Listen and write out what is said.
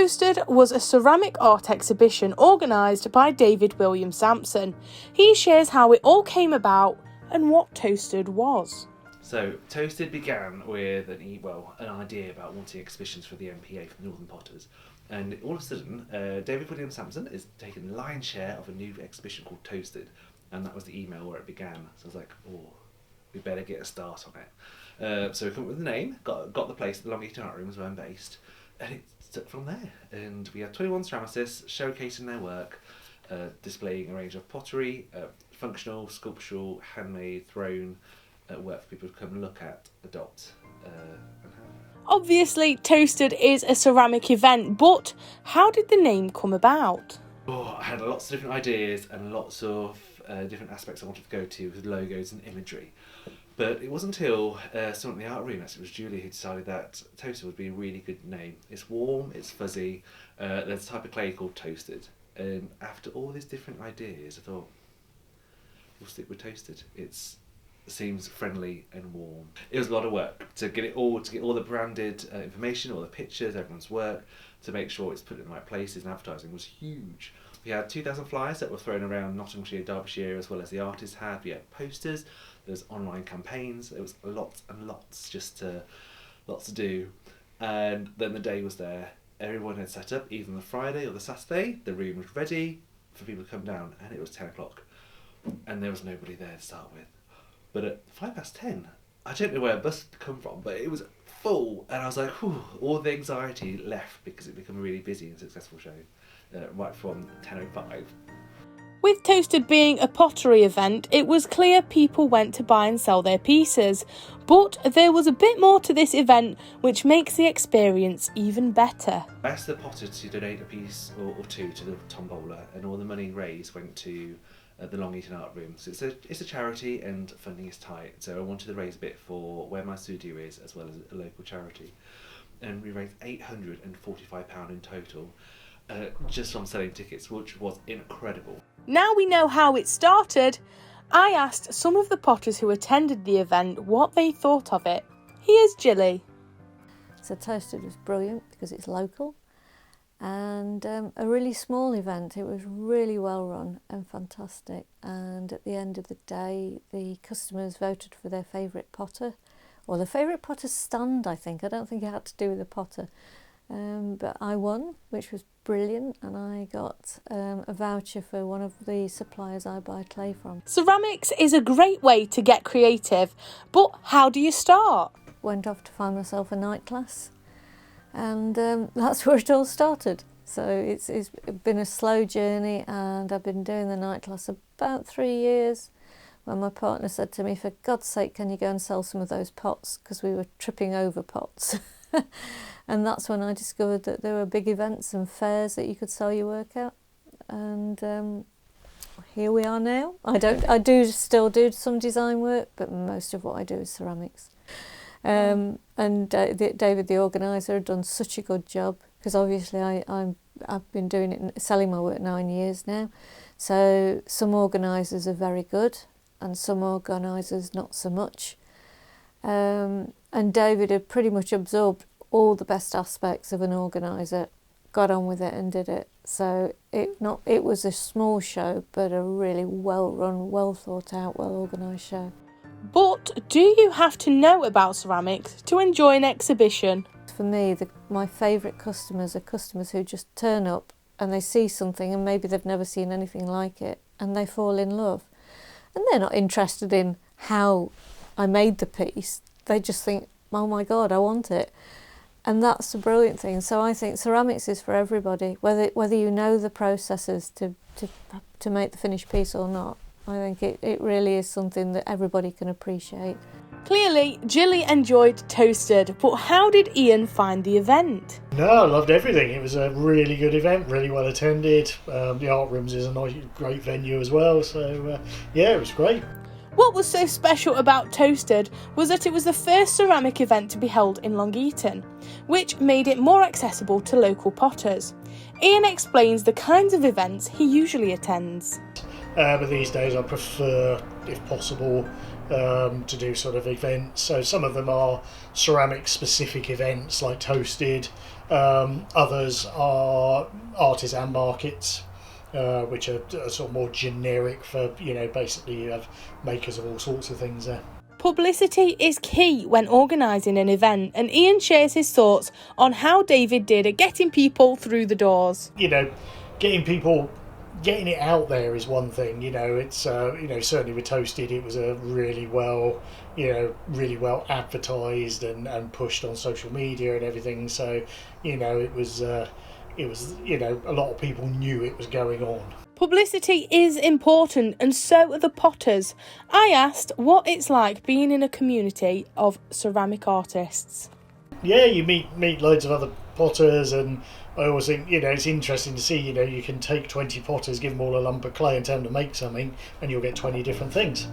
Toasted was a ceramic art exhibition organised by David William Sampson. He shares how it all came about and what Toasted was. So, Toasted began with an idea about wanting exhibitions for the MPA for Northern Potters. And all of a sudden, David William Sampson is taking the lion's share of a new exhibition called Toasted. And that was the email where it began. So I was like, oh, we better get a start on it. So we come up with the name, got the place at the Long Eaton Art Rooms where I'm based, and it took from there. And we had 21 ceramicists showcasing their work, displaying a range of pottery, functional, sculptural, handmade, thrown work for people to come and look at, adopt, and have. Obviously, Toasted is a ceramic event, but how did the name come about? Oh, I had lots of different ideas and lots of different aspects I wanted to go to with logos and imagery. But it wasn't until someone in the art room, actually it was Julie, who decided that Toasted would be a really good name. It's warm, it's fuzzy, there's a type of clay called Toasted. And after all these different ideas, I thought, we'll stick with Toasted. It seems friendly and warm. It was a lot of work to get all the branded information, all the pictures, everyone's work, to make sure it's put in the right places, and advertising was huge. We had 2,000 flyers that were thrown around Nottinghamshire, Derbyshire, as well as the artists had. We had posters, there's online campaigns, there was lots and lots, lots to do. And then the day was there, everyone had set up, either on the Friday or the Saturday, the room was ready for people to come down, and it was 10 o'clock. And there was nobody there to start with. But at 10:05, I don't know where a bus had come from, but it was full, and I was like, whew, all the anxiety left because it became a really busy and successful show, right from 10:05. With Toasted being a pottery event, it was clear people went to buy and sell their pieces. But there was a bit more to this event, which makes the experience even better. I asked the potter to donate a piece or two to the tombola, and all the money raised went to the Long Eaton Art Rooms. It's a charity and funding is tight, so I wanted to raise a bit for where my studio is, as well as a local charity. And we raised £845 in total, just from selling tickets, which was incredible. Now we know how it started, I asked some of the potters who attended the event what they thought of it. Here's Jilly. So Toasted was brilliant because it's local, and a really small event. It was really well run and fantastic, and at the end of the day the customers voted for their favourite potter, or the favourite potter stand, I think. I don't think it had to do with the potter, but I won, which was brilliant, and I got a voucher for one of the suppliers I buy clay from. Ceramics is a great way to get creative, but how do you start? Went off to find myself a night class, and that's where it all started. So it's been a slow journey, and I've been doing the night class about 3 years when my partner said to me, for God's sake, can you go and sell some of those pots, because we were tripping over pots. And that's when I discovered that there were big events and fairs that you could sell your work at, and here we are now. I do still do some design work, but most of what I do is ceramics. And David, the organiser, had done such a good job, because obviously I've been doing it, selling my work 9 years now. So some organisers are very good, and some organisers not so much. And David had pretty much absorbed all the best aspects of an organiser, got on with it and did it. So it was a small show, but a really well run, well thought out, well organised show. But do you have to know about ceramics to enjoy an exhibition? For me, my favourite customers are customers who just turn up and they see something and maybe they've never seen anything like it, and they fall in love. And they're not interested in how I made the piece. They just think, oh my God, I want it. And that's the brilliant thing. So I think ceramics is for everybody, whether you know the processes to make the finished piece or not. I think it really is something that everybody can appreciate. Clearly, Jilly enjoyed Toasted, but how did Ian find the event? No, I loved everything. It was a really good event, really well attended. The Art Rooms is a great venue as well, so yeah, it was great. What was so special about Toasted was that it was the first ceramic event to be held in Long Eaton, which made it more accessible to local potters. Ian explains the kinds of events he usually attends. but these days I prefer, if possible, to do sort of events. So some of them are ceramic specific events like Toasted, others are artisan markets, which are sort of more generic for, you know, basically you have makers of all sorts of things there. Publicity is key when organising an event, and Ian shares his thoughts on how David did at getting people through the doors. You know, getting it out there is one thing. You know, it's you know, certainly with Toasted, it was a really well advertised and pushed on social media and everything. So, you know, it was you know, a lot of people knew it was going on. Publicity is important, and so are the potters. I asked what it's like being in a community of ceramic artists. Yeah, you meet loads of other potters, and I always think, you know, it's interesting to see, you know, you can take 20 potters, give them all a lump of clay and tell them to make something, and you'll get 20 different things.